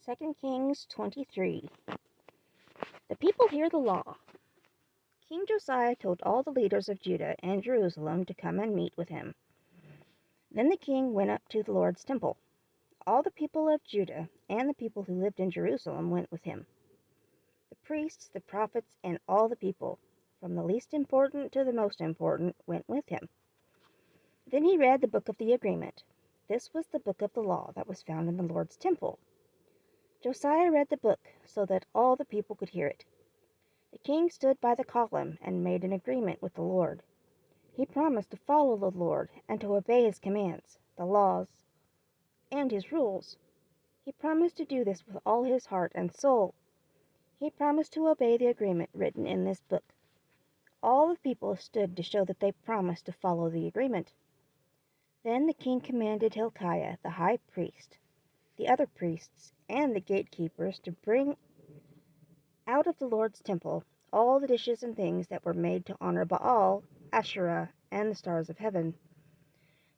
2 Kings 23. The people hear the law. King Josiah told all the leaders of Judah and Jerusalem to come and meet with him. Then the king went up to the Lord's temple. All the people of Judah and the people who lived in Jerusalem went with him. The priests, the prophets, and all the people, from the least important to the most important, went with him. Then he read the book of the agreement. This was the book of the law that was found in the Lord's temple. Josiah read the book so that all the people could hear it. The king stood by the column and made an agreement with the Lord. He promised to follow the Lord and to obey his commands, the laws, and his rules. He promised to do this with all his heart and soul. He promised to obey the agreement written in this book. All the people stood to show that they promised to follow the agreement. Then the king commanded Hilkiah, the high priest, the other priests, and the gatekeepers to bring out of the Lord's temple all the dishes and things that were made to honor Baal, Asherah, and the stars of heaven.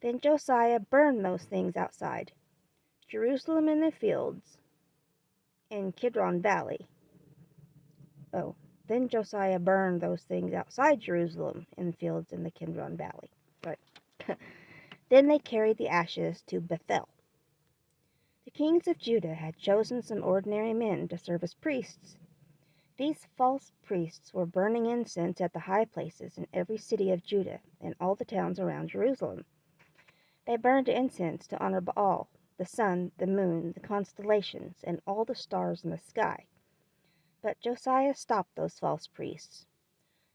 Then Josiah burned those things outside Jerusalem in the fields in Kidron Valley. Then Josiah burned those things outside Jerusalem in the fields in the Kidron Valley. Then they carried the ashes to Bethel. The kings of Judah had chosen some ordinary men to serve as priests. These false priests were burning incense at the high places in every city of Judah and all the towns around Jerusalem. They burned incense to honor Baal, the sun, the moon, the constellations, and all the stars in the sky. But Josiah stopped those false priests.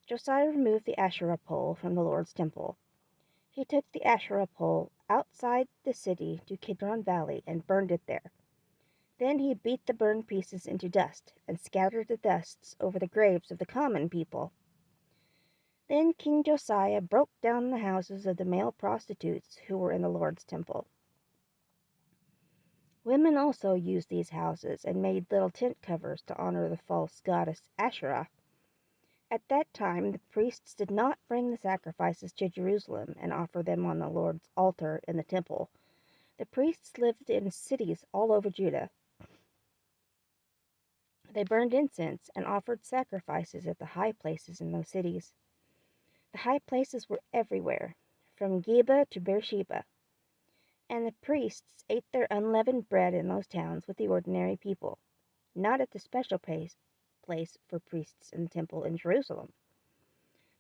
Josiah removed the Asherah pole from the Lord's temple. He took the Asherah pole outside the city to Kidron Valley and burned it there. Then he beat the burned pieces into dust and scattered the dusts over the graves of the common people. Then King Josiah broke down the houses of the male prostitutes who were in the Lord's temple. Women also used these houses and made little tent covers to honor the false goddess Asherah. At that time, the priests did not bring the sacrifices to Jerusalem and offer them on the Lord's altar in the temple. The priests lived in cities all over Judah. They burned incense and offered sacrifices at the high places in those cities. The high places were everywhere, from Geba to Beersheba. And the priests ate their unleavened bread in those towns with the ordinary people, not at the special place for priests in the temple in Jerusalem.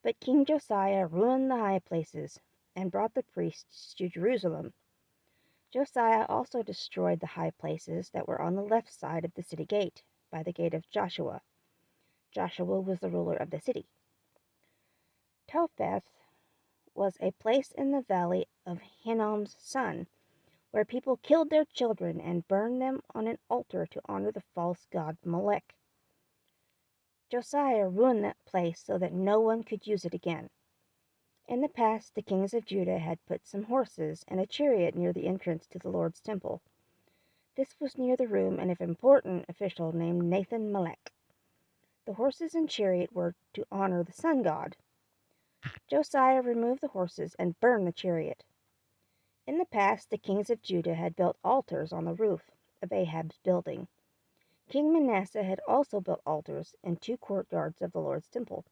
But King Josiah ruined the high places and brought the priests to Jerusalem. Josiah also destroyed the high places that were on the left side of the city gate, by the gate of Joshua. Joshua was the ruler of the city. Topheth was a place in the valley of Hinnom's son, where people killed their children and burned them on an altar to honor the false god Molech. Josiah ruined that place so that no one could use it again. In the past, the kings of Judah had put some horses and a chariot near the entrance to the Lord's temple. This was near the room of an important official named Nathan-Melech. The horses and chariot were to honor the sun god. Josiah removed the horses and burned the chariot. In the past, the kings of Judah had built altars on the roof of Ahab's building. King Manasseh had also built altars in 2 courtyards of the Lord's temple.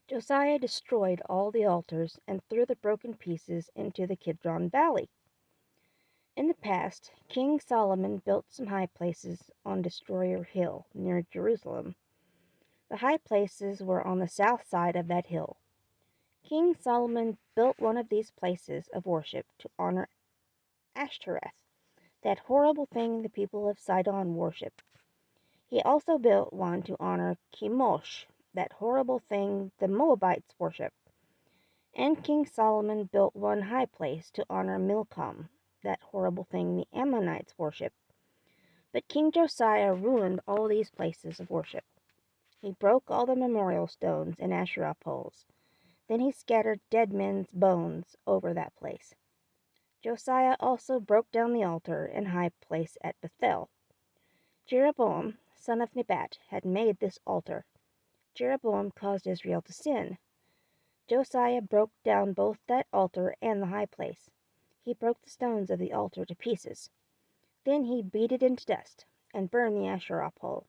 Josiah destroyed all the altars and threw the broken pieces into the Kidron Valley. In the past, King Solomon built some high places on Destroyer Hill near Jerusalem. The high places were on the south side of that hill. King Solomon built one of these places of worship to honor Ashtoreth, that horrible thing the people of Sidon worship. He also built one to honor Chemosh, that horrible thing the Moabites worship. And King Solomon built one high place to honor Milcom, that horrible thing the Ammonites worship. But King Josiah ruined all these places of worship. He broke all the memorial stones and Asherah poles. Then he scattered dead men's bones over that place. Josiah also broke down the altar and high place at Bethel. Jeroboam, son of Nebat, had made this altar. Jeroboam caused Israel to sin. Josiah broke down both that altar and the high place. He broke the stones of the altar to pieces. Then he beat it into dust and burned the Asherah pole.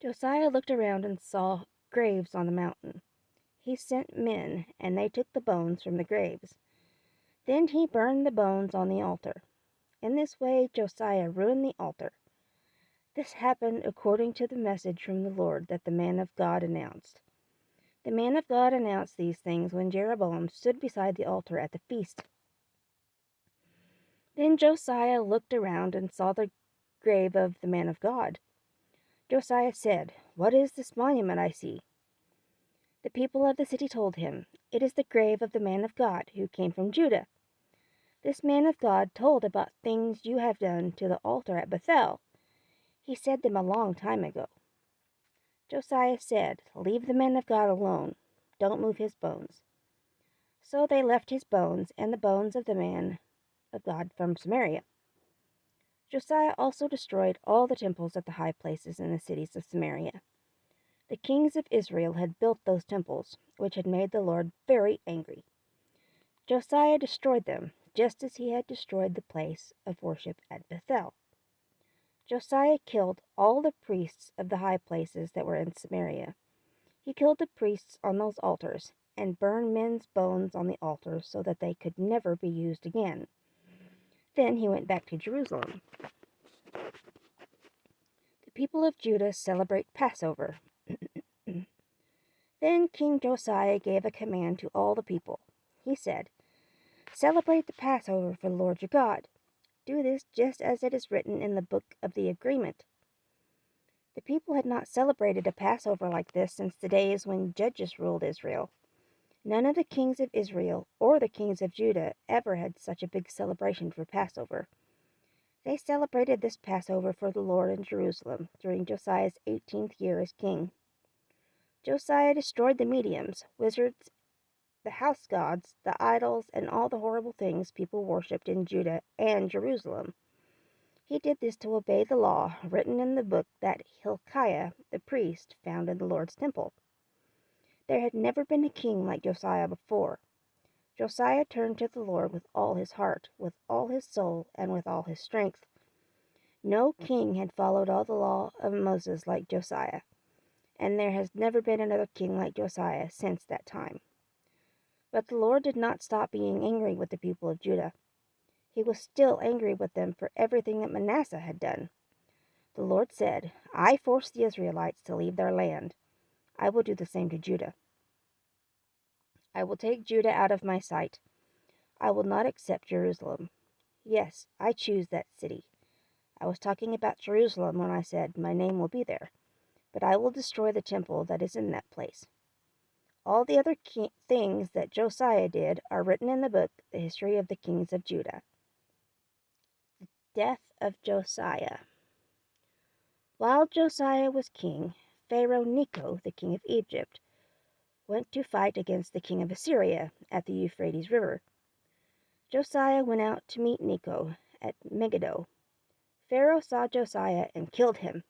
Josiah looked around and saw graves on the mountain. He sent men, and they took the bones from the graves. Then he burned the bones on the altar. In this way Josiah ruined the altar. This happened according to the message from the Lord that the man of God announced. The man of God announced these things when Jeroboam stood beside the altar at the feast. Then Josiah looked around and saw the grave of the man of God. Josiah said, "What is this monument I see?" The people of the city told him, "It is the grave of the man of God who came from Judah. This man of God told about things you have done to the altar at Bethel. He said them a long time ago." Josiah said, "Leave the man of God alone. Don't move his bones." So they left his bones and the bones of the man of God from Samaria. Josiah also destroyed all the temples at the high places in the cities of Samaria. The kings of Israel had built those temples, which had made the Lord very angry. Josiah destroyed them, just as he had destroyed the place of worship at Bethel. Josiah killed all the priests of the high places that were in Samaria. He killed the priests on those altars, and burned men's bones on the altars so that they could never be used again. Then he went back to Jerusalem. The people of Judah celebrate Passover. Then King Josiah gave a command to all the people. He said, "Celebrate the Passover for the Lord your God. Do this just as it is written in the book of the agreement." The people had not celebrated a Passover like this since the days when judges ruled Israel. None of the kings of Israel or the kings of Judah ever had such a big celebration for Passover. They celebrated this Passover for the Lord in Jerusalem during Josiah's 18th year as king. Josiah destroyed the mediums, wizards, the house gods, the idols, and all the horrible things people worshipped in Judah and Jerusalem. He did this to obey the law written in the book that Hilkiah, the priest, found in the Lord's temple. There had never been a king like Josiah before. Josiah turned to the Lord with all his heart, with all his soul, and with all his strength. No king had followed all the law of Moses like Josiah, and there has never been another king like Josiah since that time. But the Lord did not stop being angry with the people of Judah. He was still angry with them for everything that Manasseh had done. The Lord said, "I forced the Israelites to leave their land. I will do the same to Judah. I will take Judah out of my sight. I will not accept Jerusalem. Yes, I choose that city. I was talking about Jerusalem when I said, my name will be there. But I will destroy the temple that is in that place." All the other things that Josiah did are written in the book, The History of the Kings of Judah. Death of Josiah. While Josiah was king, Pharaoh Necho, the king of Egypt, went to fight against the king of Assyria at the Euphrates River. Josiah went out to meet Necho at Megiddo. Pharaoh saw Josiah and killed him.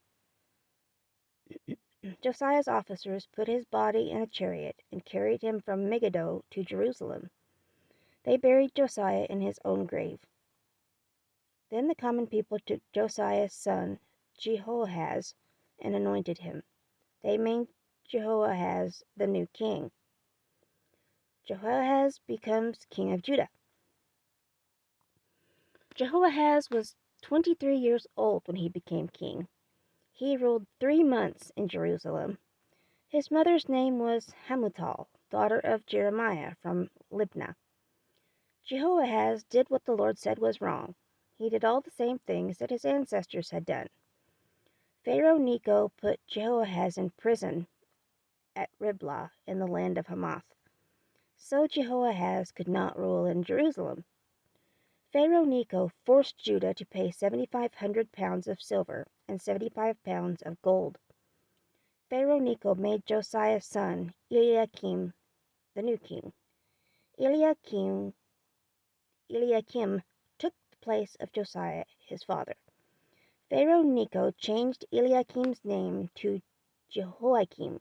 Josiah's officers put his body in a chariot and carried him from Megiddo to Jerusalem. They buried Josiah in his own grave. Then the common people took Josiah's son Jehoahaz and anointed him. They made Jehoahaz the new king. Jehoahaz becomes king of Judah. Jehoahaz was 23 years old when he became king. He ruled 3 months in Jerusalem. His mother's name was Hamutal, daughter of Jeremiah from Libnah. Jehoahaz did what the Lord said was wrong. He did all the same things that his ancestors had done. Pharaoh Necho put Jehoahaz in prison at Riblah in the land of Hamath. So Jehoahaz could not rule in Jerusalem. Pharaoh Necho forced Judah to pay 7,500 pounds of silver and 75 pounds of gold. Pharaoh Necho made Josiah's son Eliakim the new king. Eliakim took the place of Josiah, his father. Pharaoh Necho changed Eliakim's name to Jehoiakim,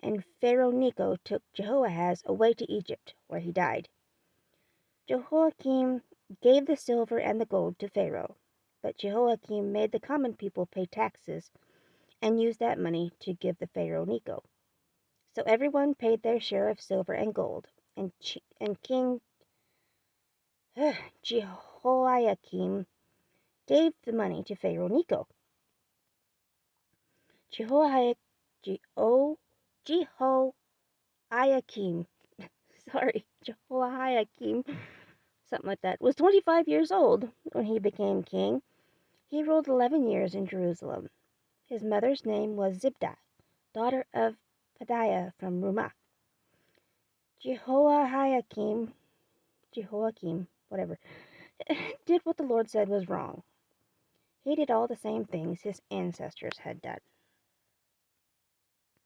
and Pharaoh Necho took Jehoahaz away to Egypt, where he died. gave the silver and the gold to Pharaoh, but Jehoiakim made the common people pay taxes and used that money to give the Pharaoh Necho. So everyone paid their share of silver and gold, and King Jehoiakim gave the money to Pharaoh Necho. Jehoiakim, Jehoiakim, something like that, was 25 years old when he became king. He ruled 11 years in Jerusalem. His mother's name was Zibdah, daughter of Pedaiah from Rumah. Jehoiakim, whatever, did what the Lord said was wrong. He did all the same things his ancestors had done.